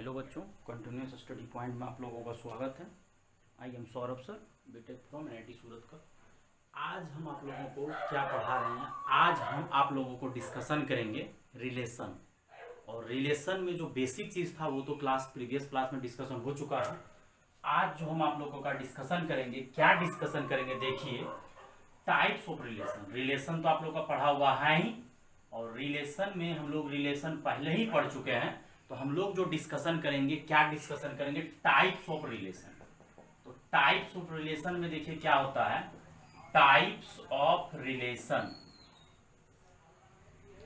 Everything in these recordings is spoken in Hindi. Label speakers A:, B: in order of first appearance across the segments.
A: हेलो बच्चों, कंटिन्यूस स्टडी पॉइंट में आप लोगों का स्वागत है। I am Saurabh sir, BTech from NIT Surat का। आज हम आप लोगों को क्या पढ़ा रहे हैं? आज हम आप लोगों को डिस्कशन करेंगे रिलेशन। और रिलेशन में जो बेसिक चीज़ था वो तो प्रीवियस क्लास में डिस्कशन हो चुका है। आज जो हम आप लोगों का डिस्कशन करेंगे, क्या डिस्कशन करेंगे देखिए, टाइप्स ऑफ रिलेशन। रिलेशन तो आप लोग का पढ़ा हुआ है ही, और रिलेशन में हम लोग रिलेशन पहले ही पढ़ चुके हैं। तो हम लोग जो डिस्कशन करेंगे, क्या डिस्कशन करेंगे? Types of relation. तो टाइप्स ऑफ रिलेशन में देखिए क्या होता है, types of relation.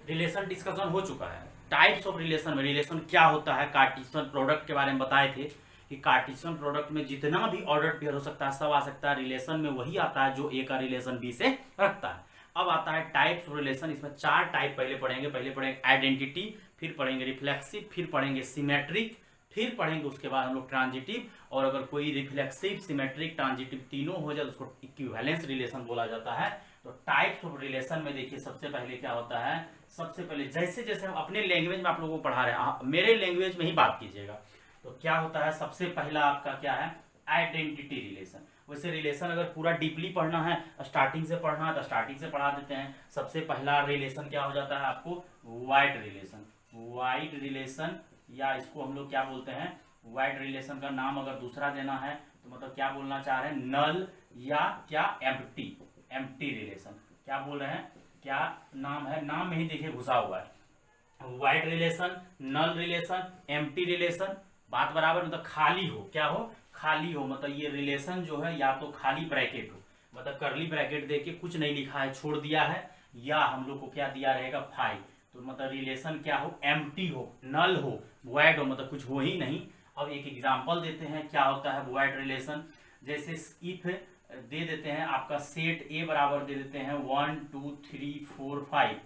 A: Relation discussion हो चुका है। टाइप्स ऑफ रिलेशन में रिलेशन क्या होता है, कार्टेशियन प्रोडक्ट के बारे में बताए थे कि कार्टेशियन प्रोडक्ट में जितना भी ऑर्डर पेयर हो सकता है सब आ सकता है। रिलेशन में वही आता है जो ए का रिलेशन बी से रखता है। अब आता है टाइप्स ऑफ रिलेशन। इसमें चार टाइप पहले पढ़ेंगे आइडेंटिटी, फिर पढ़ेंगे रिफ्लेक्सिव, फिर पढ़ेंगे सिमेट्रिक, फिर पढ़ेंगे उसके बाद हम लोग ट्रांजिटिव। और अगर कोई रिफ्लेक्सिव, सिमेट्रिक, ट्रांजिटिव तीनों हो जाए तो उसको इक्विवेलेंस रिलेशन बोला जाता है। तो टाइप्स ऑफ रिलेशन में देखिए सबसे पहले क्या होता है, सबसे पहले जैसे जैसे हम अपने लैंग्वेज में आप लोगों को पढ़ा रहे हैं, मेरे लैंग्वेज में ही बात कीजिएगा। तो क्या होता है, सबसे पहला आपका क्या है, आइडेंटिटी रिलेशन। वैसे रिलेशन अगर पूरा डीपली पढ़ना है, स्टार्टिंग से पढ़ना है तो स्टार्टिंग से पढ़ा देते हैं। सबसे पहला रिलेशन क्या हो जाता है आपको, वाइड रिलेशन। वाइड रिलेशन, या इसको हम लोग क्या बोलते हैं, वाइड रिलेशन का नाम अगर दूसरा देना है तो मतलब क्या बोलना चाह रहे हैं, नल या क्या एम्प्टी। एम्प्टी रिलेशन क्या बोल रहे हैं, क्या नाम है, नाम में ही देखिए घुसा हुआ है। वाइड रिलेशन, नल रिलेशन, एम्प्टी रिलेशन। बात बराबर, मतलब खाली हो, क्या हो, खाली हो। मतलब ये रिलेशन जो है या तो खाली ब्रैकेट हो, मतलब करली ब्रैकेट देके कुछ नहीं लिखा है, छोड़ दिया है, या हम लोग को क्या दिया रहेगा, फाइव। तो मतलब रिलेशन क्या हो, एम्प्टी हो, नल हो, वॉइड हो, मतलब कुछ हो ही नहीं। अब एक एग्जांपल देते हैं क्या होता है वॉइड रिलेशन। जैसे इफ दे देते हैं आपका सेट ए बराबर दे देते हैं 1 2 3 4 5,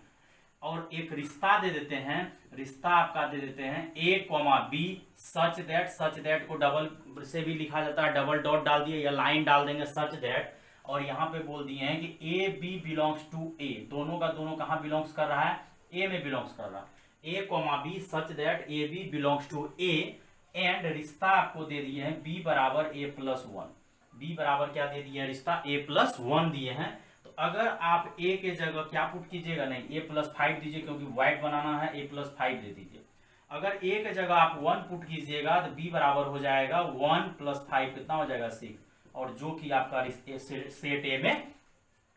A: और एक रिश्ता दे देते हैं, रिश्ता आपका दे देते हैं ए कॉमा बी सच दैट को डबल से भी लिखा जाता है, डबल डॉट डाल दिए या लाइन डाल देंगे, सच दैट। और यहाँ पे बोल दिए हैं कि ए बी बिलोंग्स टू ए, दोनों का दोनों कहाँ बिलोंग्स कर रहा है, ए में बिलोंग्स कर रहा है। A comma B such that A B belongs to A, and रिश्ता आपको दे दिए हैं बी बराबर ए प्लस वन। बी बराबर क्या दे दिए हैं, रिश्ता ए प्लस वन दिए हैं। तो अगर आप ए के जगह क्या पुट कीजिएगा, नहीं ए प्लस फाइव दीजिए, क्योंकि वाइड बनाना है, ए प्लस फाइव दे दीजिए। अगर ए के जगह आप वन पुट कीजिएगा तो बी बराबर हो जाएगा वन प्लस फाइव, कितना हो जाएगा, सिक्स। और जो कि आपका सेट ए में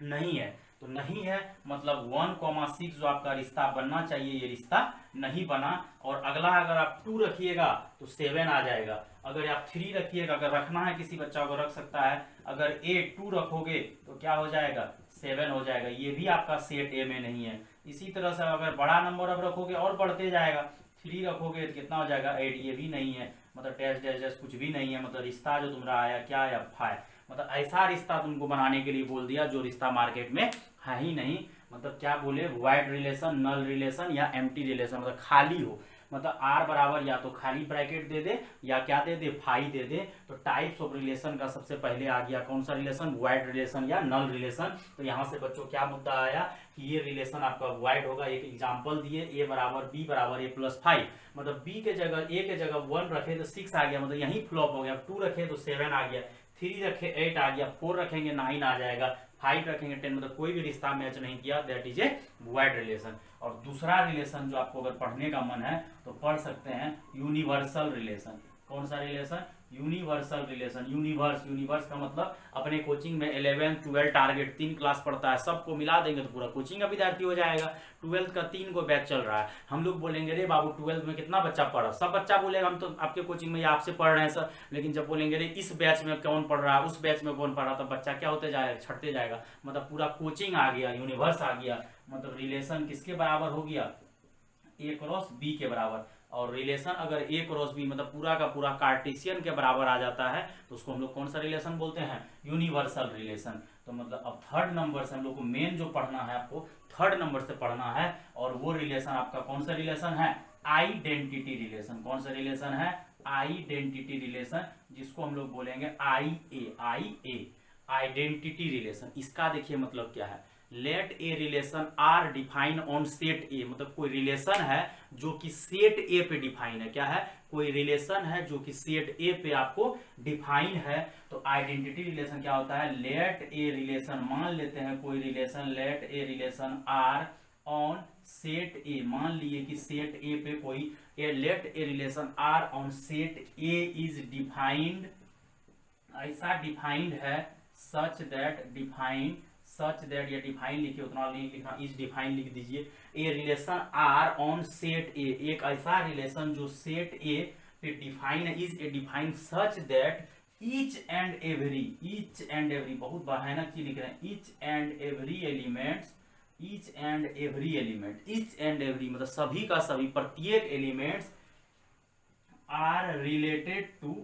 A: नहीं है, तो नहीं है मतलब 1,6 जो आपका रिश्ता बनना चाहिए ये रिश्ता नहीं बना। और अगला अगर आप 2 रखिएगा तो 7 आ जाएगा। अगर आप 3 रखिएगा, अगर रखना है किसी बच्चा को रख सकता है, अगर ए 2 रखोगे तो क्या हो जाएगा, 7 हो जाएगा। ये भी आपका सेट ए में नहीं है। इसी तरह से अगर बड़ा नंबर अब रखोगे और बढ़ते जाएगा, 3 रखोगे तो कितना हो जाएगा, 8। ये भी नहीं है, मतलब डैश डैश डैश कुछ भी नहीं है। मतलब रिश्ता जो तुम्हारा आया क्या आया, 5। मतलब ऐसा रिश्ता तुमको बनाने के लिए बोल दिया जो रिश्ता मार्केट में है ही नहीं। मतलब क्या बोले, वाइड रिलेशन, नल रिलेशन या एम्प्टी रिलेशन, मतलब खाली हो। मतलब आर बराबर या तो खाली ब्रैकेट दे दे या क्या दे दे, फाई दे दे। तो टाइप्स ऑफ रिलेशन का सबसे पहले आ गया कौन सा रिलेशन, वाइड रिलेशन या नल रिलेशन। तो यहाँ से बच्चों क्या मुद्दा आया कि ये रिलेशन आपका वाइड होगा। एक एग्जाम्पल दिए, ए बराबर बी बराबर ए प्लस फाइव। मतलब बी के जगह, ए के जगह 1 रखे तो 6 आ गया, मतलब यही फ्लॉप हो गया। 2 रखे तो 7 आ गया, 3 रखे 8 आ गया, 4 रखेंगे 9 आ जाएगा, 5 रखेंगे 10। मतलब कोई भी रिश्ता मैच नहीं किया, that is a wide relation. और दूसरा रिलेशन जो आपको अगर पढ़ने का मन है तो पढ़ सकते हैं, यूनिवर्सल रिलेशन। कौन सा रिलेशन, यूनिवर्सल रिलेशन। यूनिवर्स का मतलब अपने कोचिंग में 11 12 टारगेट 3 क्लास पढ़ता है, सबको मिला देंगे तो पूरा कोचिंग का विद्यार्थी हो जाएगा। 12th का 3 को बैच चल रहा है, हम लोग बोलेंगे रे बाबू 12th में कितना बच्चा पढ़ा, सब बच्चा बोलेगा हम तो आपके कोचिंग में आपसे पढ़ रहे हैं सर। लेकिन जब बोलेंगे रे इस बैच में कौन पढ़ रहा है, उस बैच में कौन पढ़ रहा, तो बच्चा क्या होते जाएगा, छटते जाएगा। मतलब पूरा कोचिंग आ गया, यूनिवर्स आ गया। मतलब रिलेशन किसके बराबर हो गया, ए क्रॉस बी के बराबर। और रिलेशन अगर ए क्रॉस बी मतलब पूरा का पूरा कार्टेशियन के बराबर आ जाता है तो उसको हम लोग कौन सा रिलेशन बोलते हैं, यूनिवर्सल रिलेशन। तो मतलब अब थर्ड नंबर से हम लोग को मेन जो पढ़ना है, आपको थर्ड नंबर से पढ़ना है, और वो रिलेशन आपका कौन सा रिलेशन है, आइडेंटिटी रिलेशन। कौन सा रिलेशन है, आइडेंटिटी रिलेशन, जिसको हम लोग बोलेंगे आई ए, आइडेंटिटी रिलेशन। इसका देखिए मतलब क्या है, let A relation R defined on set A, मतलब कोई रिलेशन है जो कि सेट ए पे डिफाइन है। क्या है? कोई रिलेशन है जो कि सेट ए पे आपको डिफाइन है। तो आइडेंटिटी रिलेशन क्या होता है? लेट ए रिलेशन, मान लेते हैं कोई relation, let A relation R on set A, मान लिए कि सेट ए पे कोई let A relation R on set A is defined, ऐसा डिफाइंड है, such that defined, such that, या डिफाइन लिखिए, उतना नहीं लिखना, इज डिफाइन लिख दीजिए। A relation R on set A, एक ऐसा रिलेशन जो सेट ए पे डिफाइन है, is a define such that each and every, each and every, बहुत भयानक चीज लिख रहे हैं, each and every elements, each and every element, each and every मतलब सभी का सभी, प्रत्येक elements are related to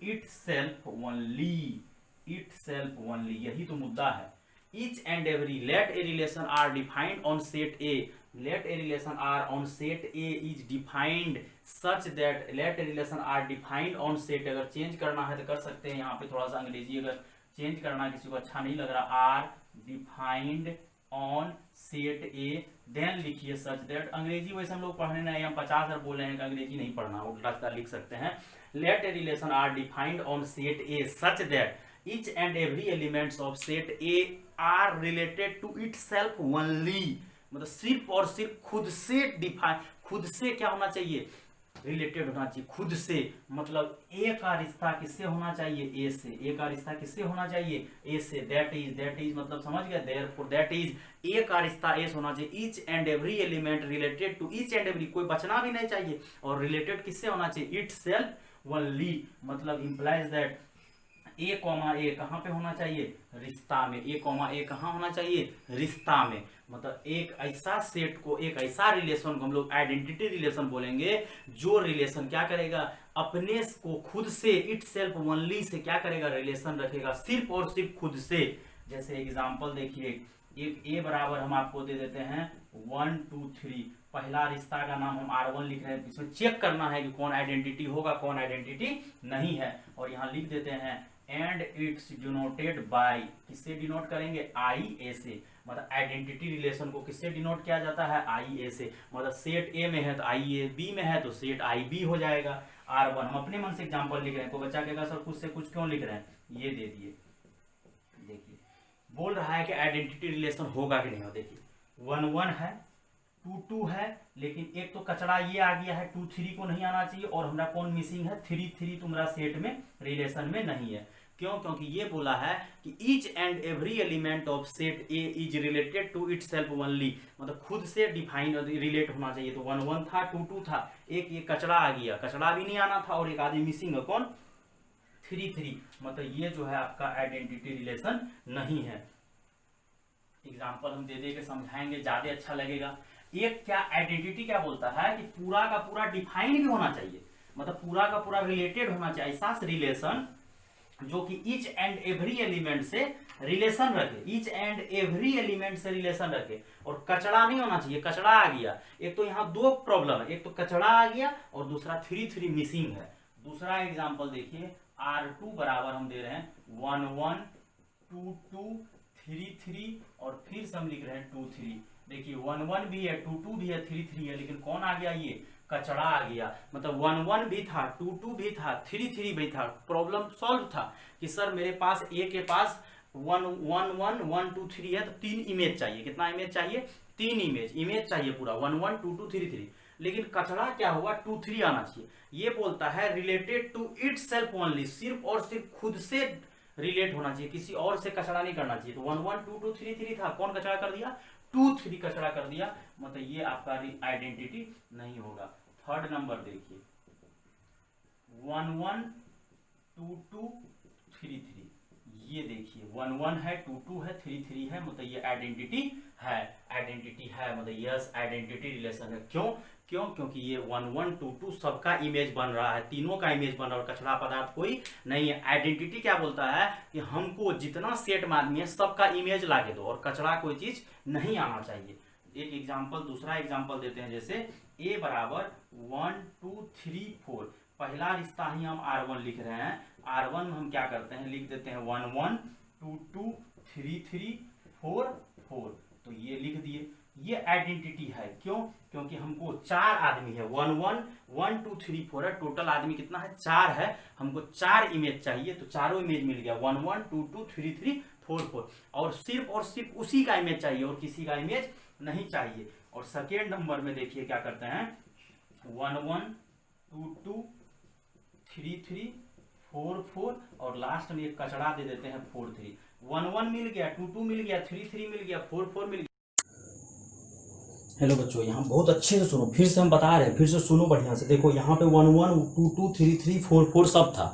A: itself only, itself only, यही तो मुद्दा है। each and every let a relation r defined on set a, let a relation r on set a is defined such that, let a relation r defined on set, अगर चेंज करना है तो कर सकते हैं यहाँ पे थोड़ा सा अंग्रेजी, अगर चेंज करना किसी को अच्छा नहीं लग रहा, R defined on set A, then लिखिए सच दैट, अंग्रेजी वैसे हम लोग पढ़ने नहीं, हम 50 बार बोल रहे हैं कि अंग्रेजी नहीं पढ़ना, उल्टा लिख सकते हैं। Let A relation R defined on set A such that each and every elements of set A are related to itself only, मतलब सिर्फ और सिर्फ खुद से डिफाइन, खुद से क्या होना चाहिए? रिलेटेड होना चाहिए, खुद से, मतलब ए का रिश्ता किससे होना चाहिए? ए से। ए का रिश्ता किससे होना चाहिए? ए से। दैट इज मतलब समझ गया, देयरफॉर दैट इज, ए का रिश्ता ए से होना चाहिए। Each and every element related to each and every, कोई बचना भी नहीं चाहिए, और रिलेटेड किससे होना चाहिए? इटसेल्फ ओनली, मतलब इंप्लाइज दैट ए कॉमा ए कहाँ पे होना चाहिए? रिश्ता में। ए कॉमा ए कहाँ होना चाहिए? रिश्ता में। मतलब एक ऐसा सेट को, एक ऐसा रिलेशन को हम लोग आइडेंटिटी रिलेशन बोलेंगे, जो रिलेशन क्या करेगा? अपने को खुद से, इट सेल्फ ओनली से क्या करेगा? रिलेशन रखेगा, सिर्फ और सिर्फ खुद से। जैसे एग्जाम्पल देखिए, एक ए बराबर हम आपको दे देते हैं 1 2 3, पहला रिश्ता का नाम हम R1 लिख रहे हैं, इसमें चेक करना है कि कौन आइडेंटिटी होगा, कौन आइडेंटिटी नहीं है, और यहाँ लिख देते हैं एंड इट्स डिनोटेड बाय, किससे डिनोट करेंगे? आई ए से, मतलब आइडेंटिटी रिलेशन को किससे डिनोट किया जाता है? आई ए से, मतलब सेट ए में है तो आई ए, बी में है तो सेट आई बी हो जाएगा। R1 हम अपने मन से एग्जांपल लिख रहे हैं, कोई बच्चा कहेगा सर कुछ से कुछ क्यों लिख रहे हैं? ये दे दिए, देखिए बोल रहा है कि आइडेंटिटी रिलेशन होगा कि नहीं होगा। देखिए 1 1 है, 2 2 है, लेकिन एक तो कचरा ये आ गया है, 2 3 को नहीं आना चाहिए, और हमारा कौन मिसिंग है? 3 3 तुम्हारा सेट में, रिलेशन में नहीं है। क्यों? क्योंकि ये बोला है कि each and every element of set A is related to itself only, मतलब खुद से डिफाइन रिलेट होना चाहिए। तो 1 1 था, 2 2 था, एक ये कचरा आ गया, कचरा भी नहीं आना था, और एक आदमी मिसिंग है, कौन? 3 3, मतलब ये जो है आपका आइडेंटिटी रिलेशन नहीं है। एग्जाम्पल हम दे दे के समझाएंगे, ज्यादा अच्छा लगेगा। एक क्या आइडेंटिटी क्या बोलता है कि पूरा का पूरा डिफाइन भी होना चाहिए, मतलब पूरा का पूरा रिलेटेड होना चाहिए, ऐसा रिलेशन जो कि ईच एंड एवरी एलिमेंट से रिलेशन रखे, ईच एंड एवरी एलिमेंट से रिलेशन रखे, और कचड़ा नहीं होना चाहिए। कचड़ा आ गया, एक तो यहाँ दो प्रॉब्लम है, एक तो कचड़ा आ गया और दूसरा 3 3 मिसिंग है। दूसरा एग्जांपल देखिए, R2 बराबर हम दे रहे हैं 1 1 2 2 3 3, और फिर से हम लिख रहे हैं 2 3। देखिए 1 1 भी है, 2 2 भी है, 3 3 है, लेकिन कौन आ गया? ये कचड़ा आ गया। मतलब 1 1 भी था, 2 2 भी था, 3 3 भी था। प्रॉब्लम सॉल्व था कि सर मेरे पास ए के पास 1 1 1 1 2 3 है, तो 3 इमेज चाहिए। कितना इमेज चाहिए? 3 इमेज चाहिए पूरा, 1 1 2 2 3 3। लेकिन कचड़ा क्या हुआ? 2 3 आना चाहिए। ये बोलता है रिलेटेड टू इटसेल्फ ओनली, सिर्फ और सिर्फ खुद से रिलेट होना चाहिए, किसी और से कचड़ा नहीं करना चाहिए। तो 1 1 2 2 3 3 था, कौन कचड़ा कर दिया? 2 3 कचड़ा कर दिया, मतलब ये आपका आइडेंटिटी नहीं होगा। थर्ड नंबर देखिए 1 1 2 2 3 3, ये देखिए 1 1 है, 2 2 है, 3 3 है, मतलब ये आइडेंटिटी है, आइडेंटिटी है, मतलब यस आइडेंटिटी रिलेशन है। क्यों? क्योंकि ये 1 1 2 2 सबका इमेज बन रहा है, तीनों का इमेज बन रहा है, और कचरा पदार्थ कोई नहीं है। आइडेंटिटी क्या बोलता है कि हमको जितना सेट में आदमी है सबका इमेज ला के दो, और कचरा कोई चीज नहीं आना चाहिए। एक एग्जाम्पल, दूसरा एग्जाम्पल देते हैं, जैसे ए बराबर 1 2 3 4, पहला रिश्ता ही हम R1 लिख रहे हैं। R1 में हम क्या करते हैं? लिख देते हैं 1 1 2 2 3 3 4 4, तो ये लिख दिए। ये आइडेंटिटी है, क्यों? क्योंकि हमको 4 आदमी है, 1 1 1 2 3 4 है, टोटल आदमी कितना है? 4 है। हमको 4 इमेज चाहिए, तो चारों इमेज मिल गया, 1 1 2 2 3 3 4 4, और सिर्फ उसी का इमेज चाहिए और किसी का इमेज नहीं चाहिए। और सेकेंड नंबर में देखिए क्या करते हैं, 1 1 2 2 3 3 4 4, और लास्ट में एक कचड़ा दे देते हैं 4 3। 1 1 मिल गया, 2 2 मिल गया, 3 3 मिल गया, 4 4 मिल गया। हेलो बच्चों, यहाँ बहुत अच्छे से सुनो, फिर से हम बता रहे हैं, फिर से सुनो बढ़िया से। देखो यहाँ पे 1 1 2 2 3 3 4 4 सब था।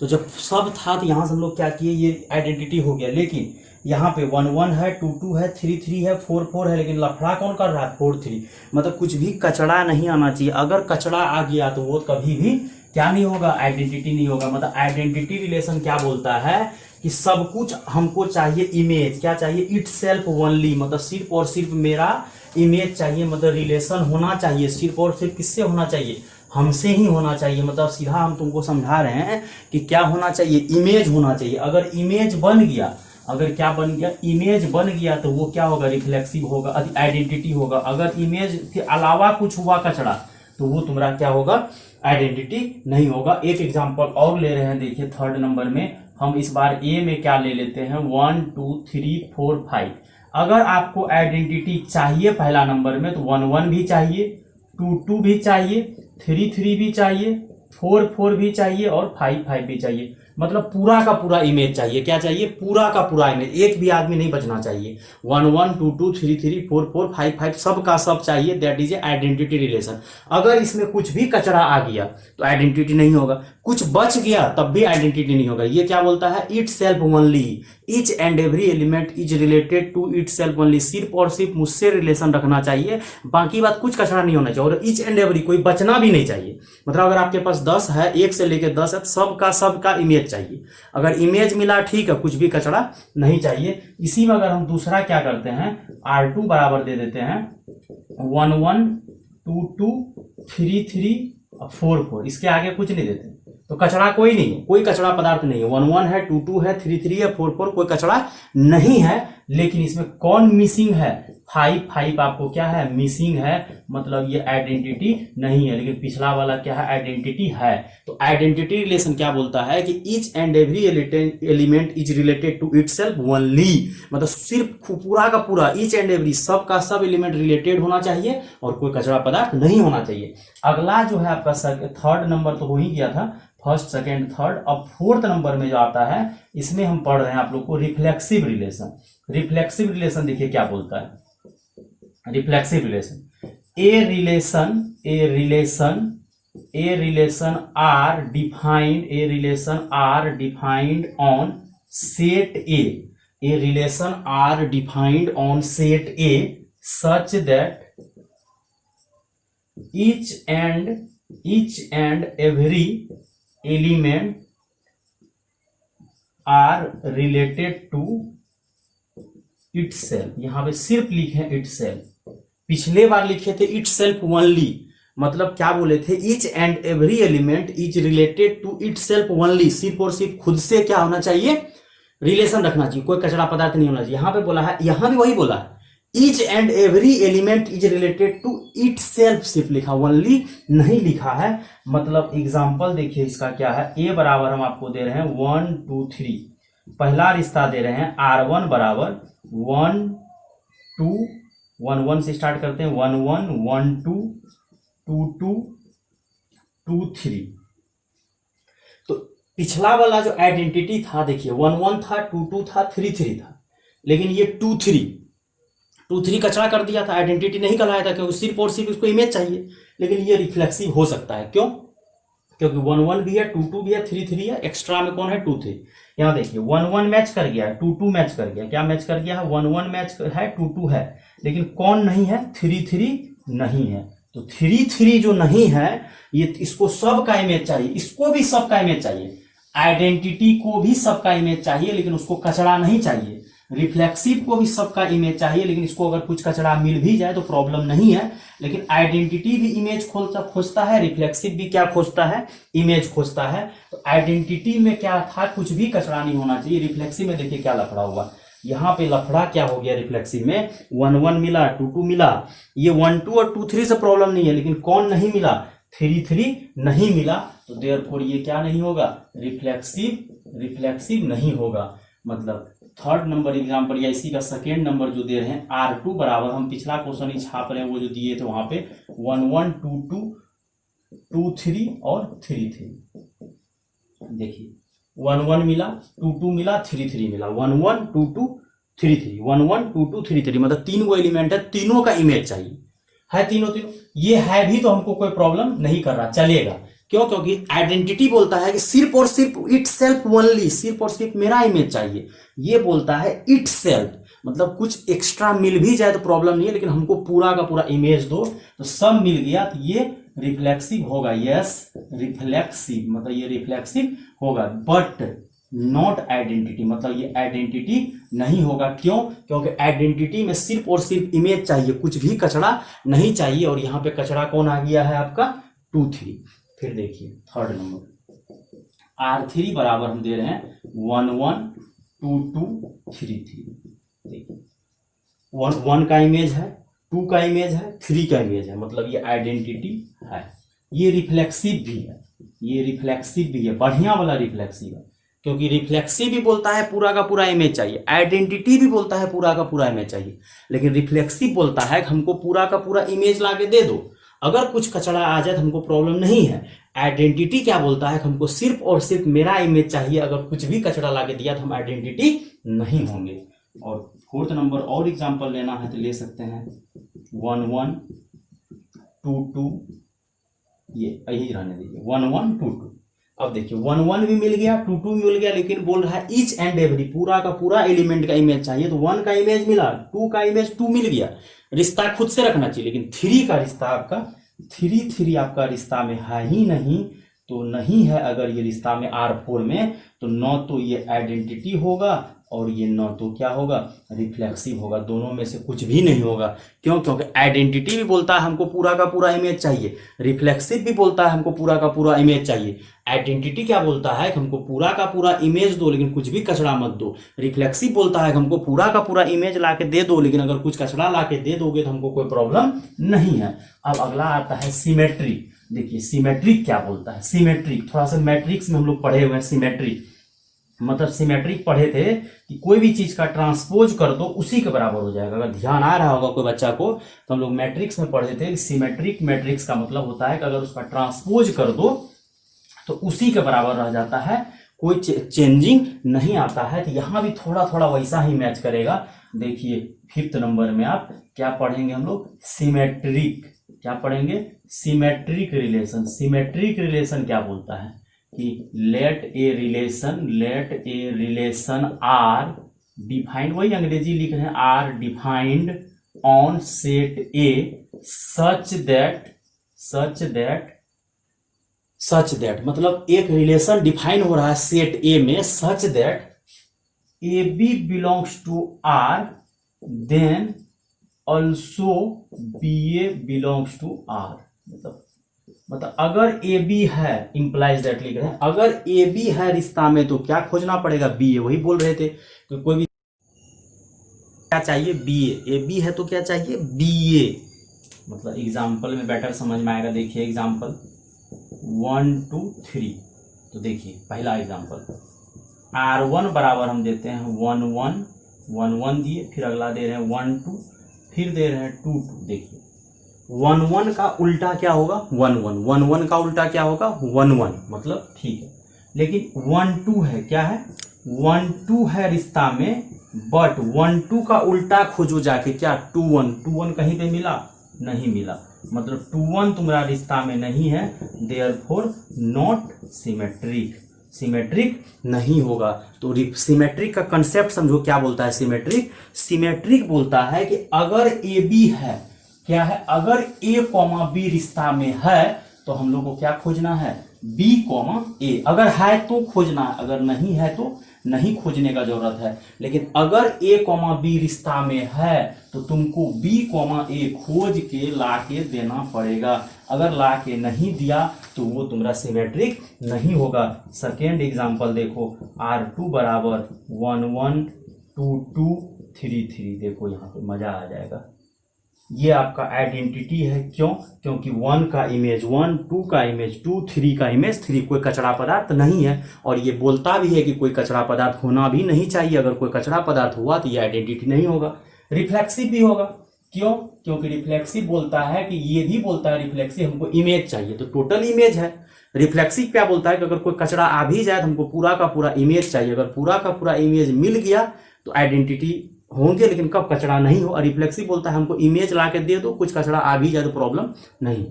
A: तो जब सब था तो यहाँ से हम लोग क्या किए, ये आइडेंटिटी हो गया। लेकिन यहाँ पे 1 1 है, 2 2 है, 3 3 है, 4 4 है, लेकिन लफड़ा कौन कर रहा है? 4 3। मतलब कुछ भी कचड़ा नहीं आना चाहिए। अगर कचड़ा आ गया तो वो कभी भी क्या नहीं होगा? आइडेंटिटी नहीं होगा। मतलब आइडेंटिटी रिलेशन क्या बोलता है कि सब कुछ हमको चाहिए इमेज, क्या चाहिए? इट सेल्फ ओनली, मतलब सिर्फ और सिर्फ मेरा इमेज चाहिए। मतलब रिलेशन होना चाहिए, सिर्फ और सिर्फ किससे होना चाहिए? हमसे ही होना चाहिए। मतलब सीधा हम तुमको समझा रहे हैं कि क्या होना चाहिए? इमेज होना चाहिए। अगर इमेज बन गया, अगर क्या बन गया? इमेज बन गया, तो वो क्या होगा? रिफ्लेक्सिव होगा, आइडेंटिटी होगा। अगर इमेज के अलावा कुछ हुआ कचड़ा, तो वो तुम्हारा क्या होगा? आइडेंटिटी नहीं होगा। एक एग्जांपल और ले रहे हैं, देखिए थर्ड नंबर में हम इस बार ए में क्या ले लेते हैं, 1 2 3 4 5। अगर आपको आइडेंटिटी चाहिए पहला नंबर में, तो 1 1 भी चाहिए, 2 2 भी चाहिए, 3 3 भी चाहिए, 4 4 भी चाहिए, और 5 5 भी चाहिए। मतलब पूरा का पूरा इमेज चाहिए। क्या चाहिए? पूरा का पूरा इमेज, एक भी आदमी नहीं बचना चाहिए। 1 1 2 2 3 3 4 4 5 5 सब का सब चाहिए। That is a identity relation. अगर इसमें कुछ भी कचरा आ गया तो आइडेंटिटी नहीं होगा। कुछ बच गया तब भी आइडेंटिटी नहीं होगा। ये क्या बोलता है? Itself only, each and every element is related to itself only. सिर्फ और सिर्फ मुझसे रिलेशन रखना चाहिए, बाकी बात कुछ कचरा नहीं होना चाहिए। और ईच एंड एवरी, कोई बचना भी नहीं चाहिए। मतलब अगर आपके पास 10 है, 1 से लेकर 10 है, सबका इमेज चाहिए। अगर इमेज मिला ठीक है, कुछ भी कचरा नहीं चाहिए। इसी में अगर हम दूसरा क्या करते हैं, R2 बराबर दे देते हैं 1 1 2 2 3 3 4 4, इसके आगे कुछ नहीं देते, तो कचरा कोई नहीं है, कोई कचरा पदार्थ नहीं है। 1 1 है, 2 2 है, 3 3 है, 4 4, कोई कचरा नहीं है। लेकिन इसमें कौन मिसिंग है? 5 5 आपको क्या है? मिसिंग है। मतलब ये आइडेंटिटी नहीं है। लेकिन पिछला वाला क्या है? आइडेंटिटी है। तो आइडेंटिटी रिलेशन क्या बोलता है कि each and every element is related to itself only. मतलब सिर्फ पूरा का पूरा, ईच एंड एवरी, सब का सब एलिमेंट रिलेटेड होना चाहिए और कोई कचरा पदार्थ नहीं होना चाहिए। अगला जो है आपका थर्ड नंबर तो हो ही गया था, फर्स्ट सेकेंड थर्ड। अब फोर्थ नंबर में जो आता है, इसमें हम पढ़ रहे हैं आप लोग को रिफ्लेक्सिव रिलेशन। रिफ्लेक्सिव रिलेशन देखिए क्या बोलता है। Reflexive relation, a relation R defined on set A relation R defined on set A such that each and every element are related to itself। यहां पे सिर्फ लिखे itself, पिछले बार लिखे थे itself only। मतलब क्या बोले थे? each and every element is related to itself only। सिर्फ और सिर्फ खुद से क्या होना चाहिए? रिलेशन रखना चाहिए, कोई कचरा पदार्थ नहीं होना चाहिए। यहां पे बोला है, यहां भी वही बोला है, each and every element is related to itself. सिर्फ लिखा, ओनली नहीं लिखा है। मतलब एग्जाम्पल देखिए इसका क्या है। ए बराबर हम आपको दे रहे हैं 1 2 3। पहला रिश्ता दे रहे हैं R1 बराबर 1 2 1 1 से स्टार्ट करते हैं, 1 1 1 2 2 2 2 3। तो पिछला वाला जो आइडेंटिटी था देखिए, 1 1 था, 2 2 था, 3 3 था। लेकिन ये 2 3 कचरा कर दिया था, आइडेंटिटी नहीं कहलाया था, क्योंकि सिर्फ और सिर्फ उसको इमेज चाहिए। लेकिन ये रिफ्लेक्सिव हो सकता है, क्यों? क्योंकि 1 1 भी है, 2 2 भी है, 3 3 है, एक्स्ट्रा में कौन है? 2 3। यहाँ देखिए 1 1 मैच कर गया है, 2 2 मैच कर गया। क्या मैच कर गया है? 1 1 मैच है, 2 2 है, लेकिन कौन नहीं है? 3 3 नहीं है। तो 3 3 जो नहीं है, ये इसको सबका इमेज चाहिए, इसको भी सबका इमेज चाहिए, आइडेंटिटी को भी सबका इमेज चाहिए, लेकिन उसको कचरा नहीं चाहिए। रिफ्लेक्सिव को भी सबका इमेज चाहिए, लेकिन इसको अगर कुछ कचरा मिल भी जाए तो प्रॉब्लम नहीं है। लेकिन आइडेंटिटी भी इमेज खोजता है, रिफ्लेक्सिव भी क्या खोजता है, इमेज खोजता है। तो आइडेंटिटी में क्या था, कुछ भी कचरा नहीं होना चाहिए। रिफ्लेक्सिव में देखिए क्या लफड़ा हुआ, यहाँ पे लफड़ा क्या हो गया, रिफ्लेक्सिव में 1 1 मिला, 2 2 मिला। ये 1 2 और 2 3 से प्रॉब्लम नहीं है, लेकिन कौन नहीं मिला, 3 3 नहीं मिला। तो देयरफॉर ये क्या नहीं होगा, रिफ्लेक्सिव नहीं होगा। मतलब थर्ड नंबर एग्जाम्पल या इसी का सेकेंड नंबर जो दे रहे हैं R2 बराबर, हम पिछला क्वेश्चन ही छाप रहे हैं वो जो दिए थे वहां पे 1 1 2 2 2 3 और 3 3। देखिए 1 1 मिला, 2 2 मिला, 3 3 मिला, 1 1 2 2 3 3, 1 1 2 2 3 3, मतलब 3 वो एलिमेंट है, तीनों का इमेज चाहिए है, तीनों ये है भी तो हमको कोई प्रॉब्लम नहीं कर रहा, चलेगा। क्यों, क्योंकि आइडेंटिटी बोलता है कि सिर्फ और सिर्फ इट सेल्फ ओनली, सिर्फ और सिर्फ मेरा इमेज चाहिए। ये बोलता है इट सेल्फ, मतलब कुछ एक्स्ट्रा मिल भी जाए तो प्रॉब्लम नहीं है, लेकिन हमको पूरा का पूरा इमेज दो। तो सब मिल गया तो ये रिफ्लेक्सिव होगा। यस, रिफ्लेक्सिव मतलब ये रिफ्लेक्सिव होगा, बट नॉट आइडेंटिटी, मतलब ये आइडेंटिटी नहीं होगा। क्यों, क्योंकि आइडेंटिटी में सिर्फ और सिर्फ इमेज चाहिए, कुछ भी कचरा नहीं चाहिए। और यहाँ पे कचरा कौन आ गया है आपका, 2 3। फिर देखिए थर्ड नंबर R3 बराबर हम दे रहे हैं 1 1 2 2 3 3। देखिए 1 का इमेज है, 2 का इमेज है, 3 का इमेज है, मतलब ये आइडेंटिटी है। ये रिफ्लेक्सिव भी है, ये रिफ्लेक्सिव भी है, बढ़िया वाला रिफ्लेक्सिव है। क्योंकि रिफ्लेक्सिव भी बोलता है पूरा का पूरा इमेज चाहिए, आइडेंटिटी भी बोलता है पूरा का पूरा इमेज चाहिए, लेकिन रिफ्लेक्सिव बोलता है कि हमको पूरा का पूरा इमेज ला के दे दो, अगर कुछ कचरा आ जाए तो हमको प्रॉब्लम नहीं है। आइडेंटिटी क्या बोलता है कि हमको सिर्फ और सिर्फ मेरा इमेज चाहिए, अगर कुछ भी कचरा ला के दिया तो हम आइडेंटिटी नहीं होंगे। और फोर्थ नंबर और एग्जांपल लेना है तो ले सकते हैं 1 1 2 2, ये यही रहने दीजिए 1 1 2 2। अब देखिए 1 1 भी मिल गया, 2 2 मिल गया, लेकिन बोल रहा है ईच एंड एवरी, पूरा का पूरा एलिमेंट का इमेज चाहिए। तो 1 का इमेज मिला, 2 का इमेज 2 मिल गया, रिश्ता खुद से रखना चाहिए। लेकिन 3 का रिश्ता आपका 3 3 आपका रिश्ता में है ही नहीं, तो नहीं है। अगर ये रिश्ता में R4 में, तो न तो ये आइडेंटिटी होगा और ये न तो क्या होगा, रिफ्लेक्सिव होगा। दोनों में से कुछ भी नहीं होगा। क्यों, क्योंकि आइडेंटिटी भी बोलता है हमको पूरा का पूरा इमेज चाहिए, रिफ्लेक्सिव भी बोलता है हमको पूरा का पूरा इमेज चाहिए। आइडेंटिटी क्या बोलता है कि हमको पूरा का पूरा इमेज दो, लेकिन कुछ भी कचरा मत दो। रिफ्लेक्सिव बोलता है कि हमको पूरा का पूरा इमेज ला के दे दो, लेकिन अगर कुछ कचरा ला के दे दोगे तो हमको कोई प्रॉब्लम नहीं है। अब अगला आता है सिमेट्रिक। देखिए सिमेट्रिक क्या बोलता है, सिमेट्रिक थोड़ा सा मैट्रिक्स में हम लोग पढ़े हुए हैं। सिमेट्रिक मतलब सिमेट्रिक पढ़े थे कि कोई भी चीज का ट्रांसपोज कर दो उसी के बराबर हो जाएगा। अगर ध्यान आ रहा होगा कोई बच्चा को, तो हम लोग मैट्रिक्स में पढ़े थे। सिमेट्रिक मैट्रिक्स का मतलब होता है कि अगर उसका ट्रांसपोज कर दो तो उसी के बराबर रह जाता है, कोई चेंजिंग नहीं आता है। तो यहाँ भी थोड़ा थोड़ा वैसा ही मैच करेगा। देखिए फिफ्थ नंबर में आप क्या पढ़ेंगे, हम लोग सिमेट्रिक। क्या पढ़ेंगे, सिमेट्रिक रिलेशन। सिमेट्रिक रिलेशन क्या बोलता है कि लेट ए रिलेशन आर डिफाइंड, वही अंग्रेजी लिख रहे हैं, R defined on set A such that मतलब एक रिलेशन डिफाइन हो रहा है सेट ए में, such that A B belongs to R then also B A belongs to R. मतलब अगर ए बी है, इंप्लाइज दैट लिख रहे हैं, अगर ए बी है रिश्ता में तो क्या खोजना पड़ेगा, बी ए। वही बोल रहे थे कि कोई भी क्या चाहिए, बी ए बी है तो क्या चाहिए, बी ए। मतलब एग्जाम्पल में बेटर समझ में आएगा। देखिए एग्जाम्पल 1 2 3। तो देखिए पहला एग्जाम्पल R1 बराबर हम देते हैं 1 1 1 1 दिए, फिर अगला दे रहे हैं 1 2, फिर दे रहे हैं 2 2। देखिए 1 1 का उल्टा क्या होगा, 1 1 1 1 का उल्टा क्या होगा, 1 1, मतलब ठीक है। लेकिन 1 2 है, क्या है, 1 2 है रिश्ता में, बट 1 2 का उल्टा खोजो जाके, क्या 2 1 2 1 कहीं पे मिला, नहीं मिला। मतलब 2 1 तुम्हारा रिश्ता में नहीं है, देयरफॉर नॉट सिमेट्रिक, सिमेट्रिक नहीं होगा। तो सिमेट्रिक का कंसेप्ट समझो क्या बोलता है सिमेट्रिक। सिमेट्रिक बोलता है कि अगर ए बी है, क्या है, अगर ए कॉमा बी रिश्ता में है तो हम लोग को क्या खोजना है, B, A। अगर है तो खोजना है, अगर नहीं है तो नहीं खोजने का जरूरत है। लेकिन अगर A, B रिश्ता में है तो तुमको B, A खोज के ला के देना पड़ेगा। अगर ला के नहीं दिया तो वो तुम्हारा सिमेट्रिक नहीं होगा। सेकेंड एग्जांपल देखो, R2 बराबर 1 1 2 2 3 3। देखो यहाँ पे मजा आ जाएगा। ये आपका आइडेंटिटी है। क्यों? क्योंकि 1 का इमेज 1, 2 का इमेज 2, 3 का इमेज 3। कोई कचरा पदार्थ नहीं है। और ये बोलता भी है कि कोई कचरा पदार्थ होना भी नहीं चाहिए। अगर कोई कचरा पदार्थ हुआ तो ये आइडेंटिटी नहीं होगा। रिफ्लेक्सिव भी होगा। क्यों? क्योंकि रिफ्लेक्सिव बोलता है कि ये भी बोलता है रिफ्लेक्सिव हमको इमेज चाहिए, तो टोटल इमेज है। रिफ्लेक्सिव क्या बोलता है कि अगर कोई कचरा आ भी जाए तो हमको पूरा का पूरा इमेज चाहिए। अगर पूरा का पूरा इमेज मिल गया तो आइडेंटिटी होंगे, लेकिन कब कचरा नहीं हो। और रिफ्लेक्सिव बोलता है हमको इमेज ला के दे दो, कुछ कचरा आ भी जाए तो प्रॉब्लम नहीं।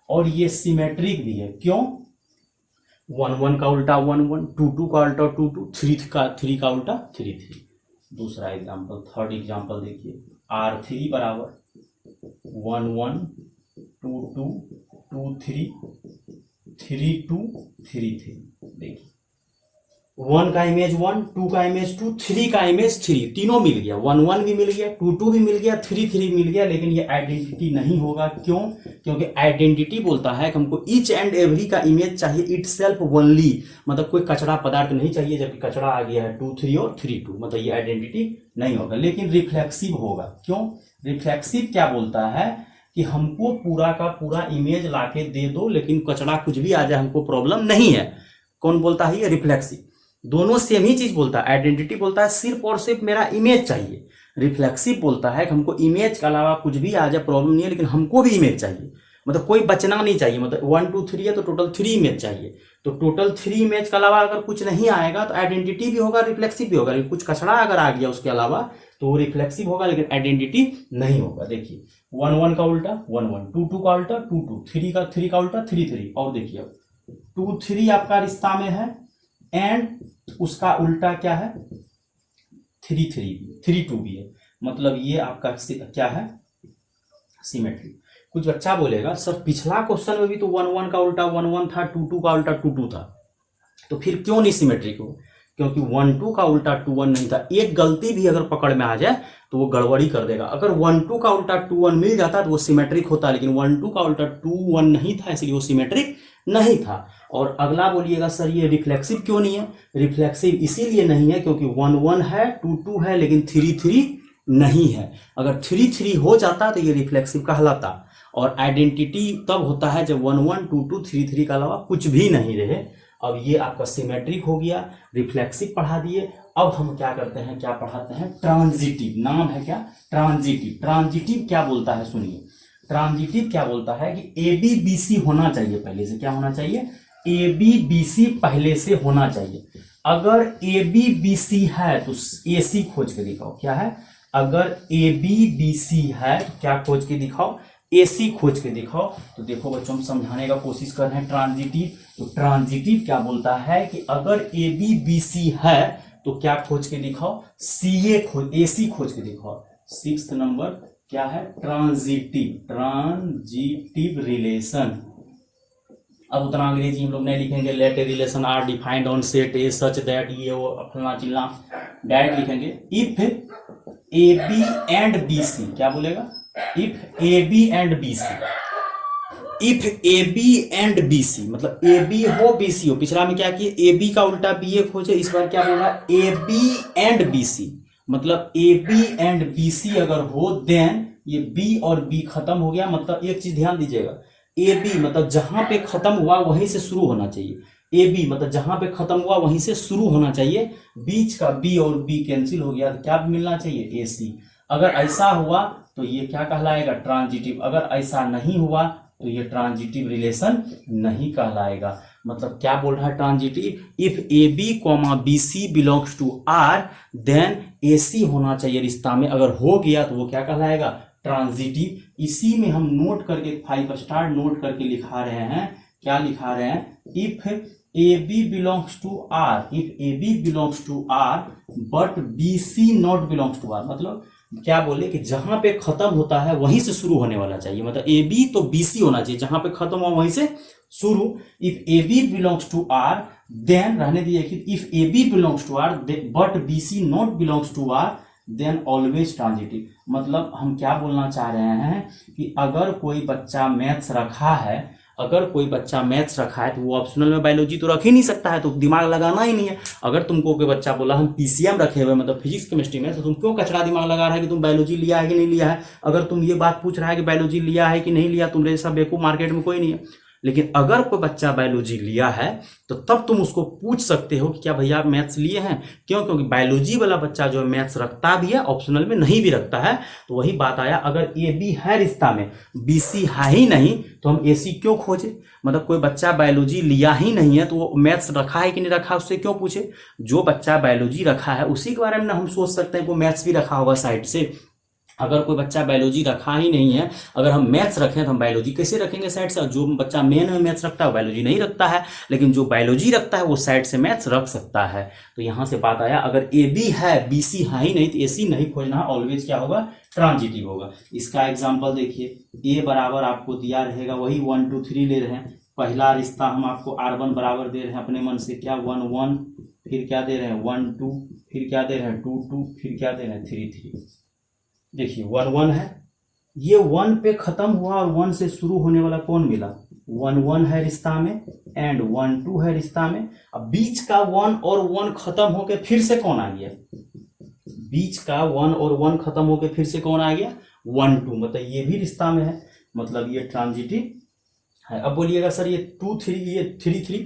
A: और ये सिमेट्रिक भी है। क्यों? 1 1 का उल्टा 1 1, 2 2 का उल्टा 2 2, 3 का उल्टा 3 3। दूसरा एग्जाम्पल, थर्ड एग्जाम्पल देखिए, R3 बराबर 1 1 2 2 2 3 3 2 3 3। देखिए 1 का इमेज 1, 2 का इमेज 2, 3 का इमेज 3, तीनों मिल गया। 1 1 भी मिल गया, 2 2 भी मिल गया, 3 3 मिल गया। लेकिन ये आइडेंटिटी नहीं होगा। क्यों? क्योंकि आइडेंटिटी बोलता है कि हमको ईच एंड एवरी का इमेज चाहिए इटसेल्फ ओनली, मतलब कोई कचरा पदार्थ नहीं चाहिए। जबकि कचरा आ गया है 2 3 और 3 2, मतलब ये आइडेंटिटी नहीं होगा। लेकिन रिफ्लेक्सिव होगा। क्यों? रिफ्लेक्सिव क्या बोलता है कि हमको पूरा का पूरा इमेज लाके दे दो, लेकिन कचरा कुछ भी आ जाए हमको प्रॉब्लम नहीं है। कौन बोलता है? ये रिफ्लेक्सिव। दोनों सेम ही चीज बोलता है। आइडेंटिटी बोलता है सिर्फ और सिर्फ मेरा इमेज चाहिए। रिफ्लेक्सिव बोलता है कि हमको इमेज के अलावा कुछ भी आ जाए प्रॉब्लम नहीं है, लेकिन हमको भी इमेज चाहिए, मतलब कोई बचना नहीं चाहिए। मतलब 1 2 3 है तो टोटल 3 इमेज चाहिए। तो टोटल 3 इमेज के अलावा अगर कुछ नहीं आएगा तो आइडेंटिटी भी होगा, रिफ्लेक्सिव भी होगा। लेकिन कुछ कचरा अगर आ गया उसके अलावा तो वो रिफ्लेक्सिव होगा, लेकिन आइडेंटिटी नहीं होगा। देखिए 1 1 का उल्टा 1 1, 2 2 का उल्टा 2 2, 3 का उल्टा 3 3। और देखिए 2 3 आपका रिश्ता में है, एंड उसका उल्टा क्या है? 3 2 भी है। मतलब ये आपका क्या है? सिमेट्री। कुछ बच्चा बोलेगा सर पिछला क्वेश्चन में भी तो 1 1 का उल्टा 1 1 था, 2 2 का उल्टा 2 2 था, तो फिर क्यों नहीं सिमेट्रिक हो? क्योंकि 1 2 का उल्टा 2 1 नहीं था। एक गलती भी अगर पकड़ में आ जाए तो वो गड़बड़ी कर देगा। अगर 1 2 का उल्टा 2 1 मिल जाता तो वो सिमेट्रिक होता, लेकिन 1 2 का उल्टा 2 1 नहीं था, इसलिए वो सिमेट्रिक नहीं था। और अगला बोलिएगा सर ये रिफ्लेक्सिव क्यों नहीं है? रिफ्लेक्सिव इसीलिए नहीं है क्योंकि 1 1 है, 2 2 है, लेकिन 3 3 नहीं है। अगर 3 3 हो जाता तो ये रिफ्लेक्सिव कहलाता। और आइडेंटिटी तब होता है जब 1 1 2 2 3 3 के अलावा कुछ भी नहीं रहे। अब ये आपका सिमेट्रिक हो गया, रिफ्लेक्सिव पढ़ा दिए। अब हम क्या करते हैं, क्या पढ़ाते हैं? ट्रांजिटिव। नाम है क्या? ट्रांजिटिव। ट्रांजिटिव क्या बोलता है सुनिए। ट्रांजिटिव क्या बोलता है कि ABBC होना चाहिए पहले से। क्या होना चाहिए? ABBC पहले से होना चाहिए। अगर ABBC है तो AC खोज के दिखाओ। क्या है? अगर ABBC है तो क्या खोज के दिखाओ? AC खोज के दिखाओ। तो देखो बच्चों हम समझाने का कोशिश कर रहे हैं ट्रांजिटिव। तो ट्रांजिटिव क्या बोलता है कि अगर ABBC है तो क्या खोज के दिखाओ? AC खोज के दिखाओ। 6th नंबर क्या है? Transitive relation. अब उतना अंग्रेजी हम लोग नहीं लिखेंगे। Let A relation R defined on set A such that, ये वो फलना चिल्ला, डायरेक्ट लिखेंगे। इफ AB एंड BC, क्या बोलेगा? If AB and BC, if AB and BC, मतलब AB हो BC हो। पिछला में क्या किए? AB का उल्टा BA खोजे। इस बार क्या बोल रहा है? AB एंड BC, मतलब AB एंड BC अगर हो देन ये B और B खत्म हो गया। मतलब एक चीज ध्यान दीजिएगा, AB मतलब जहां पे खत्म हुआ वहीं से शुरू होना चाहिए। AB मतलब जहां पे खत्म हुआ वहीं से शुरू होना चाहिए। बीच का B और B कैंसिल हो गया तो क्या मिलना चाहिए? AC। अगर ऐसा हुआ तो ये क्या कहलाएगा? ट्रांजिटिव। अगर ऐसा नहीं हुआ तो ये ट्रांजिटिव रिलेशन नहीं कहलाएगा। मतलब क्या बोल रहा है transitive? If AB, BC belongs to R then AC होना चाहिए रिश्ता में। अगर हो गया तो वो क्या कहलाएगा? ट्रांजिटिव। इसी में हम नोट करके 5 स्टार नोट करके लिखा रहे हैं। क्या लिखा रहे हैं? If AB belongs to R, if AB belongs to R but BC not belongs to R, मतलब क्या बोले कि जहां पे खत्म होता है वहीं से शुरू होने वाला चाहिए, मतलब ए बी तो बी सी होना चाहिए, जहां पे खत्म हुआ वहीं से शुरू। If A B belongs to R then, रहने दिए कि if A B belongs to R but B C not belongs to R then always transitive. मतलब हम क्या बोलना चाह रहे हैं कि अगर कोई बच्चा मैथ्स रखा है, अगर कोई बच्चा मैथ्स रखा है तो वो ऑप्शनल में बायोलॉजी तो रख ही नहीं सकता है, तो दिमाग लगाना ही नहीं है। अगर तुमको कोई बच्चा बोला हम पीसीएम रखे हुए मतलब फिजिक्स केमिस्ट्री में, तो तुम क्यों कचरा दिमाग लगा रहा है कि तुम बायोलॉजी लिया है कि नहीं लिया है। अगर तुम ये बात पूछ रहा है कि बायोलॉजी लिया है कि नहीं लिया, तुम्हारे जैसा बेवकूफ मार्केट में कोई नहीं है। लेकिन अगर कोई बच्चा बायोलॉजी लिया है तो तब तुम उसको पूछ सकते हो कि क्या भैया आप मैथ्स लिए हैं, क्यों, क्योंकि बायोलॉजी वाला बच्चा जो है मैथ्स रखता भी है, ऑप्शनल में नहीं भी रखता है। तो वही बात आया, अगर ए बी है रिश्ता में, बी सी है ही नहीं, तो हम ए सी क्यों खोजे। मतलब कोई बच्चा बायोलॉजी लिया ही नहीं है तो वो मैथ्स रखा है कि नहीं रखा उससे क्यों पूछे। जो बच्चा बायोलॉजी रखा है उसी के बारे में ना हम सोच सकते हैं कि वो मैथ्स भी रखा होगा साइड से। अगर कोई बच्चा बायोलॉजी रखा ही नहीं है, अगर हम मैथ्स रखें तो हम बायोलॉजी कैसे रखेंगे साइड से। जो बच्चा मेन में मैथ्स रखता है वो बायोलॉजी नहीं रखता है, लेकिन जो बायोलॉजी रखता है वो साइड से मैथ्स रख सकता है। तो यहां से बात आया, अगर ए बी है बी सी है ही नहीं तो ए सी नहीं खोजना, ऑलवेज क्या होगा, ट्रांजिटिव होगा। इसका एग्जाम्पल देखिए, ए बराबर आपको दिया रहेगा वही 1 2 3 ले रहे हैं। पहला रिश्ता हम आपको R1 बराबर दे रहे हैं अपने मन से, क्या 1 1, फिर क्या दे रहे हैं 1 2, फिर क्या दे रहे हैं 2 2, फिर क्या दे रहे हैं 3 3। देखिए 1 1 है, ये 1 पे खत्म हुआ और 1 से शुरू होने वाला कौन मिला, 1 1 है रिश्ता में एंड 1 2 है रिश्ता में। अब बीच का 1 और 1 खत्म होके फिर से कौन आ गया, बीच का 1 और 1 खत्म होके फिर से कौन आ गया 1 2, मतलब ये भी रिश्ता में है, मतलब ये ट्रांजिटिव है। अब बोलिएगा सर ये 2 3, ये 3 3।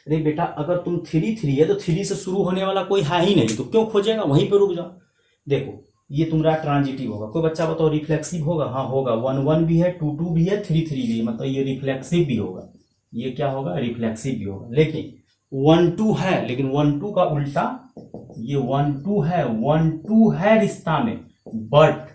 A: अरे बेटा अगर तुम 3 3 है तो 3 से शुरू होने वाला कोई है ही नहीं, तो क्यों खोजेगा, वहीं पे रुक जाओ। देखो ये तुम्हारा ट्रांजिटिव होगा। कोई बच्चा बताओ रिफ्लेक्सिव होगा, हाँ होगा, 1 1 भी है, 2 2 भी है, 3 3 भी है, मतलब ये रिफ्लेक्सिव भी होगा, ये क्या होगा, रिफ्लेक्सिव भी होगा। लेकिन 1 2 है, लेकिन 1 2 का उल्टा, ये 1 2 है, 1 2 है रिश्ता में बट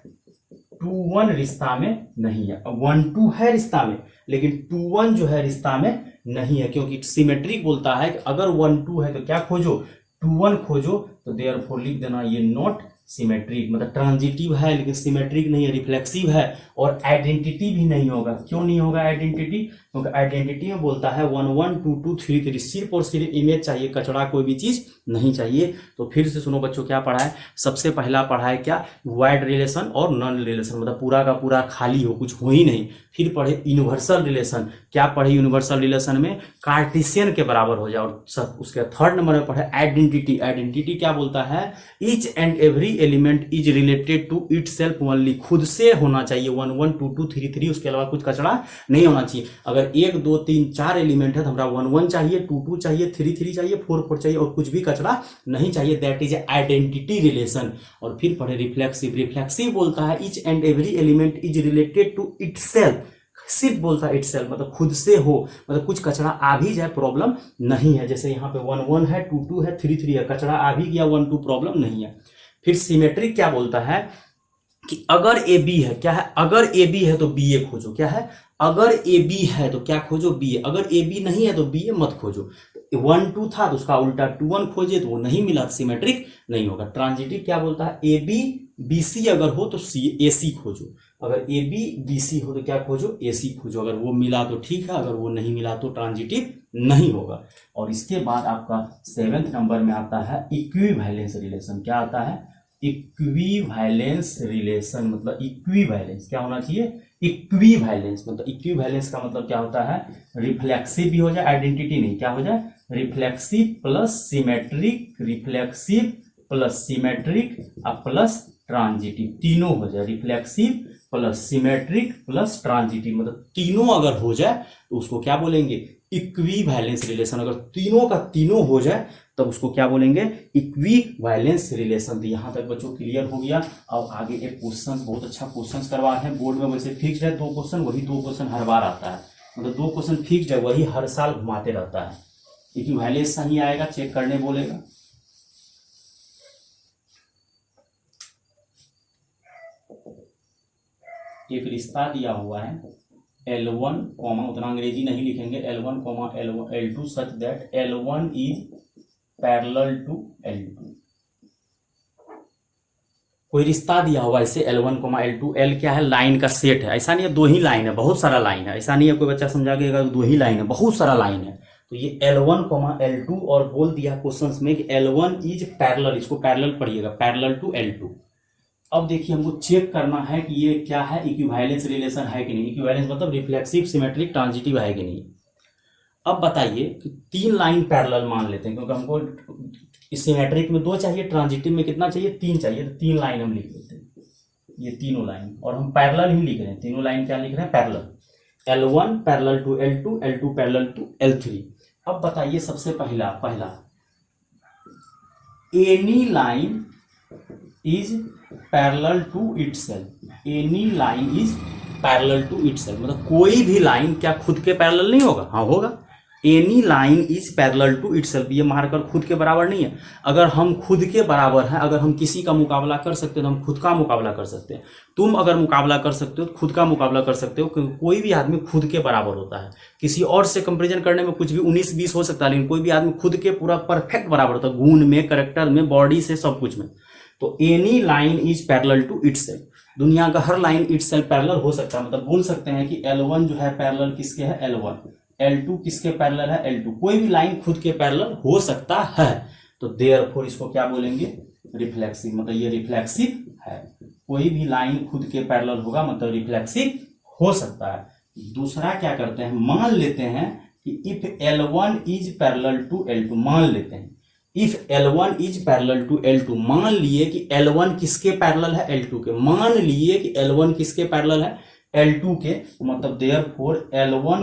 A: 2 1 रिश्ता में नहीं है। 1 2 है रिश्ता में लेकिन 2 1 जो है रिश्ता में नहीं है, क्योंकि सिमेट्रिक बोलता है कि अगर 1 2 है तो क्या खोजो, 2 1 खोजो। तो देयरफॉर लिख देना ये नॉट सिमेट्रिक, मतलब ट्रांजिटिव है लेकिन सिमेट्रिक नहीं है, रिफ्लेक्सिव है और आइडेंटिटी भी नहीं होगा। क्यों नहीं होगा आइडेंटिटी, क्योंकि आइडेंटिटी में बोलता है 1 1 2 2 3 3, सिर्फ और सिर्फ इमेज चाहिए, कचड़ा कोई भी चीज नहीं चाहिए। तो फिर से सुनो बच्चों, क्या पढ़ा है, सबसे पहला पढ़ा है क्या, वाइड रिलेशन और नॉन रिलेशन, मतलब पूरा का पूरा खाली हो, कुछ हो ही नहीं। फिर पढ़े यूनिवर्सल रिलेशन, क्या पढ़े यूनिवर्सल रिलेशन में कार्टेशियन के बराबर हो जाए। और उसके थर्ड नंबर में पढ़े आइडेंटिटी। आइडेंटिटी क्या बोलता है, each and every element is related to itself only, खुद से होना चाहिए 1 1 2 2 3 3, उसके अलावा कुछ कचड़ा नहीं होना चाहिए। अगर 1 2 3 4 एलिमेंट है तो हमारा 1 1 चाहिए, 2 2 चाहिए, 3 3 चाहिए, 4 4 चाहिए और कुछ भी कचड़ा नहीं चाहिए, दैट इज आइडेंटिटी रिलेशन। और फिर पढ़े रिफ्लेक्सिव। रिफ्लेक्सिव बोलता है each and every element is related to itself, सिर्फ बोलता है इटसेल्फ, मतलब खुद से हो, मतलब कुछ कचरा आ भी जाए प्रॉब्लम नहीं है। जैसे यहाँ पे 1 1 है, 2 2 है, 3 3 है, कचरा आ भी गया 1 2 प्रॉब्लम नहीं है। फिर सिमेट्रिक क्या बोलता है कि अगर ए बी है, क्या है, अगर ए बी है तो बी ए खोजो, क्या है, अगर ए बी है तो क्या खोजो, बी ए, अगर ए बी नहीं है तो बी ए मत खोजो। 1 2 था तो उसका उल्टा 2 1 खोजे तो वो नहीं मिला, सिमेट्रिक नहीं होगा। ट्रांजिटिव क्या बोलता है, ए बी बी सी अगर हो तो सी ए सी खोजो, अगर ए बी बी सी हो तो क्या खोजो, ए सी खोजो, अगर वो मिला तो ठीक है, अगर वो नहीं मिला तो ट्रांजिटिव नहीं होगा। और इसके बाद आपका 7वें नंबर में आता है इक्विवेलेंस रिलेशन। क्या आता है, इक्विवेलेंस रिलेशन, मतलब इक्विवेलेंस क्या होना चाहिए, इक्विवेलेंस, मतलब इक्विवेलेंस का मतलब क्या होता है, रिफ्लेक्सिव भी हो जाए, आइडेंटिटी नहीं, क्या हो जाए, reflexive plus symmetric, reflexive plus symmetric plus transitive, तीनों हो जाए, reflexive plus symmetric plus transitive, मतलब तीनों अगर हो जाए तो उसको क्या बोलेंगे, इक्विवेलेंस रिलेशन। अगर तीनों का तीनों हो जाए तब उसको क्या बोलेंगे, इक्विवेलेंस रिलेशन। तो यहां तक बच्चों क्लियर हो गया। अब आगे एक क्वेश्चन, बहुत अच्छा क्वेश्चन करवा है बोर्ड में, वैसे फिक्स है 2 क्वेश्चन, वही 2 क्वेश्चन हर बार आता है, मतलब 2 क्वेश्चन फिक्स है, वही हर साल घुमाते रहता है। इक्विवेलेंस सही आएगा, चेक करने बोलेगा। एक रिश्ता दिया हुआ है L1 कॉमा, उतना अंग्रेजी नहीं लिखेंगे, L1 comma L2 such that L1 is parallel to L2। कोई रिश्ता दिया हुआ ऐसे L1, L2, L क्या है, लाइन का सेट है। ऐसा नहीं है दो ही लाइन है, बहुत सारा लाइन है। ऐसा नहीं है कोई बच्चा समझा के अगर दो ही लाइन है, बहुत सारा लाइन है। तो ये L1, L2 और बोल दिया क्वेश्चंस में कि L1 इज पैरेलल, इसको पैरेलल पढ़िएगा, पैरेलल टू L2। अब देखिए हमको चेक करना है कि ये क्या है, इक्विवेलेंस रिलेशन है कि नहीं। इक्विवेलेंस मतलब रिफ्लेक्सिव, सिमेट्रिक, ट्रांजिटिव है कि नहीं। अब बताइए कि तीन लाइन पैरेलल मान लेते हैं, क्योंकि हमको सिमेट्रिक में दो चाहिए, ट्रांजिटिव में कितना चाहिए, तीन चाहिए। तो तीन लाइन हम लिख लेते हैं, ये तीनों लाइन, और हम पैरेलल ही लिख रहे हैं। तीनों लाइन क्या लिख रहे हैं, parallel. L1 parallel to L2, L2 parallel to L3। अब बताइए सबसे पहला any line is parallel to itself. Any line is parallel to itself मतलब कोई भी लाइन क्या खुद के पैरेलल नहीं होगा, हाँ होगा। Any line is parallel to itself, ये मार्कर खुद के बराबर नहीं है। अगर हम खुद के बराबर हैं, अगर हम किसी का मुकाबला कर सकते हैं तो हम खुद का मुकाबला कर सकते हैं। तुम अगर मुकाबला कर सकते हो तो खुद का मुकाबला कर सकते हो, क्योंकि कोई भी आदमी खुद के बराबर होता है। किसी और से कंपेरिजन करने में कुछ भी 19-20 हो सकता है, लेकिन कोई भी आदमी खुद के पूरा परफेक्ट बराबर होता है, गुण में, करेक्टर में, बॉडी से, सब कुछ में। तो any line is parallel to itself, दुनिया का हर लाइन इटसेल्फ पैरेलल हो सकता है। मतलब बोल सकते हैं कि L1 जो है पैरेलल किसके है, L1, L2 किसके पैरेलल है, L2। कोई भी लाइन खुद के पैरेलल हो सकता है। तो देयरफॉर इसको क्या बोलेंगे, रिफ्लेक्सिव, मतलब ये रिफ्लेक्सिव है। कोई भी लाइन खुद के पैरेलल होगा मतलब रिफ्लेक्सिव हो सकता है। दूसरा क्या करते हैं, मान लेते हैं कि if L1 is parallel to L2, मान लेते हैं if L1 is parallel to L2, मान लिए कि L1 किसके पैरेलल है, L2 के। मान लिए कि L1 किसके पैरेलल है, L2 के। मतलब देयरफॉर L1,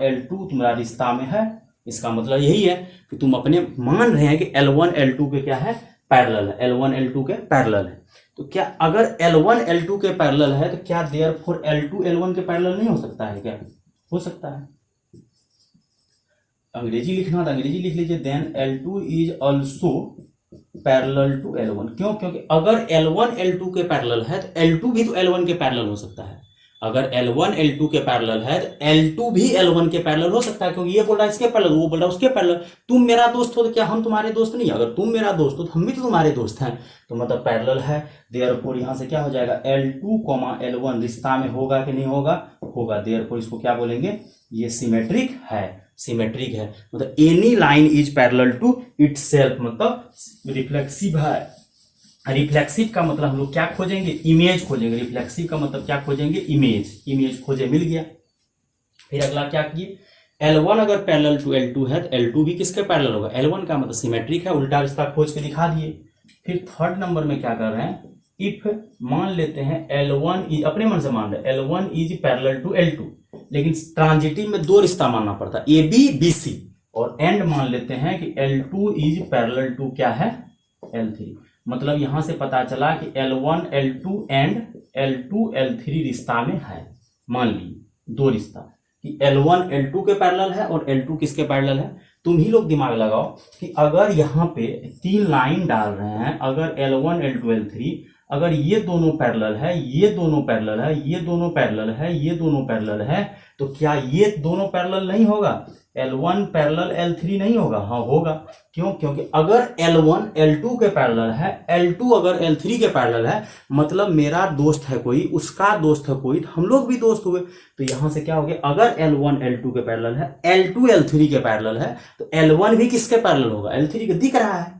A: L2 तुम्हारा रिश्ता में है। इसका मतलब यही है कि तुम अपने मान रहे हैं कि L1 L2 के क्या है, पैरेलल है। L1 L2 के पैरेलल है। तो क्या अगर L1 L2 के पैरेलल है तो क्या देयरफॉर L2 L1 के पैरेलल नहीं हो सकता है, क्या हो सकता है। अंग्रेजी लिखना था, अंग्रेजी लिख लीजिए, then L2 is also parallel to L1। क्यों, क्योंकि अगर L1 L2 के पैरेलल है तो L2 भी तो L1 के पैरेलल हो सकता है। अगर L1 L2 के पैरेलल है तो L2 भी L1 के पैरेलल हो सकता है, क्योंकि ये बोल रहा है इसके पैरेलल, वो बोल रहा है उसके पैरेलल। तुम मेरा दोस्त हो तो क्या हम तुम्हारे दोस्त नहीं? अगर तुम मेरा दोस्त हो तो हम भी तो तुम्हारे दोस्त हैं, तो मतलब पैरेलल है। देयरफॉर यहां से क्या हो जाएगा, L2, L1 रिश्ता में होगा कि नहीं होगा, होगा। देयरफॉर इसको क्या बोलेंगे, ये सिमेट्रिक है, सिमेट्रिक है। मतलब any line is parallel to itself, मतलब रिफ्लेक्सिव है। रिफ्लेक्सिव का मतलब हम लोग क्या खोजेंगे, इमेज खोजेंगे। रिफ्लेक्सिव का मतलब क्या खोजेंगे, इमेज। इमेज खोजे, मिल गया। फिर अगला क्या किए, L1 अगर पैरेलल टू L2 है तो L2 भी किसके पैरेलल होगा, L1 का, मतलब सिमेट्रिक है। उल्टा रिश्ता खोज के दिखा दिए। फिर थर्ड नंबर में क्या कर रहे हैं, इफ मान लेते हैं L1 इज, अपने मन से मान रहे L1 is parallel to L2, लेकिन ट्रांजिटिव में दो रिश्ता मानना पड़ता है, AB BC, और एंड मान लेते हैं कि L2 इज पैरेलल टू क्या है, L3। मतलब यहां से पता चला कि L1 L2 and L2 L3 रिश्ता में है। मान ली दो रिश्ता कि L1 L2 के पैरेलल है और L2 किसके पैरेलल है। तुम ही लोग दिमाग लगाओ कि अगर यहाँ पे तीन लाइन डाल रहे हैं, अगर L1 L2 L3, अगर ये दोनों पैरेलल है, ये दोनों पैरेलल है, ये दोनों पैरेलल है, ये दोनों पैरेलल है, तो क्या ये दोनों पैरेलल नहीं होगा, L1 पैरेलल L3 नहीं होगा? हाँ होगा। क्यों? क्योंकि अगर L1 L2 के पैरेलल है, L2 अगर L3 के पैरेलल है, मतलब मेरा दोस्त है कोई, उसका दोस्त है कोई, तो हम लोग भी दोस्त हुए। तो यहां से क्या हो गया, अगर L1 L2 के पैरेलल है, L2 L3 के पैरेलल है, तो L1 भी किसके पैरेलल होगा, L3 के। दिख रहा है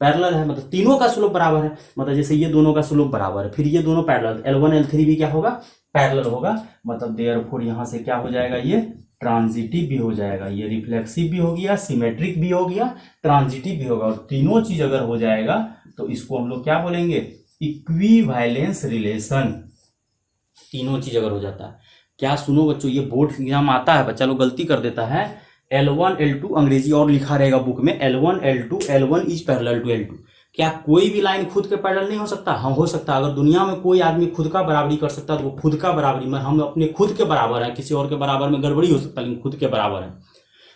A: पैरेलल है, मतलब तीनों का स्लोप बराबर है। मतलब जैसे ये दोनों का स्लोप बराबर है, फिर ये दोनों पैरेलल, L1 L3 भी क्या होगा, पैरेलल होगा। मतलब देयरफॉर यहां से क्या हो जाएगा, ये ट्रांजिटिव भी हो जाएगा, ये रिफ्लेक्सिव भी हो गया, सिमेट्रिक भी हो गया, ट्रांजिटिव भी होगा। और तीनों चीज अगर हो जाएगा तो इसको हम लोग क्या बोलेंगे, इक्विवेलेंस रिलेशन। तीनों चीज अगर हो जाता है, क्या सुनो बच्चों, ये बोर्ड एग्जाम आता है, बच्चा लोग गलती कर देता है। L1 L2 अंग्रेजी और लिखा रहेगा बुक में, L1 L2 L1 is parallel to L2। क्या कोई भी लाइन खुद के पैरेलल नहीं हो सकता? हाँ हो सकता है। अगर दुनिया में कोई आदमी खुद का बराबरी कर सकता है तो वो खुद का बराबरी में, हम अपने खुद के बराबर है, किसी और के बराबर में गड़बड़ी हो सकता है, लेकिन खुद के बराबर है।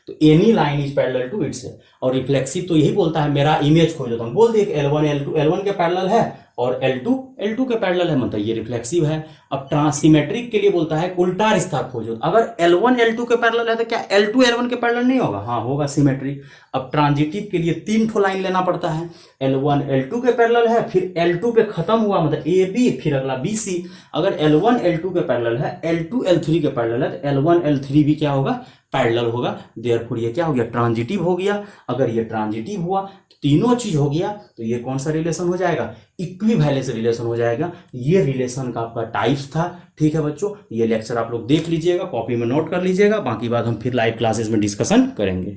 A: तो any line is parallel to its. और रिफ्लेक्सिव तो यही बोलता है मेरा इमेज खोजो, तो हम बोल दिए L1 L2 L1 के पैरेलल है और L2 L2 के पैरेलल है, मतलब ये रिफ्लेक्सिव है। अब ट्रांसिमेट्रिक के लिए बोलता है उल्टा रिश्ता खोजो। अगर L1 L2 के पैरेलल है तो क्या L2 L1 के पैरेलल नहीं होगा? हाँ होगा, सिमेट्रिक। अब ट्रांजिटिव के लिए 3 ठो लाइन लेना पड़ता है। L1 L2 के पैरेलल है, फिर L2 पे खत्म हुआ मतलब AB, फिर अगला BC। अगर L1 L2 के पैरेलल है, L2 L3 के पैरेलल है, तो L1 L3 भी क्या होगा? पैरेलल होगा। देयरफॉर ये क्या हो गया? ट्रांजिटिव हो गया। अगर ये ट्रांजिटिव हुआ तो तीनों चीज हो गया, तो ये कौन सा रिलेशन हो जाएगा? इक्विवेलेंस रिलेशन हो जाएगा। ये रिलेशन का आपका टाइप्स था। ठीक है बच्चों, ये लेक्चर आप लोग देख लीजिएगा, कॉपी में नोट कर लीजिएगा, बाकी बात हम फिर लाइव क्लासेस में डिस्कशन करेंगे।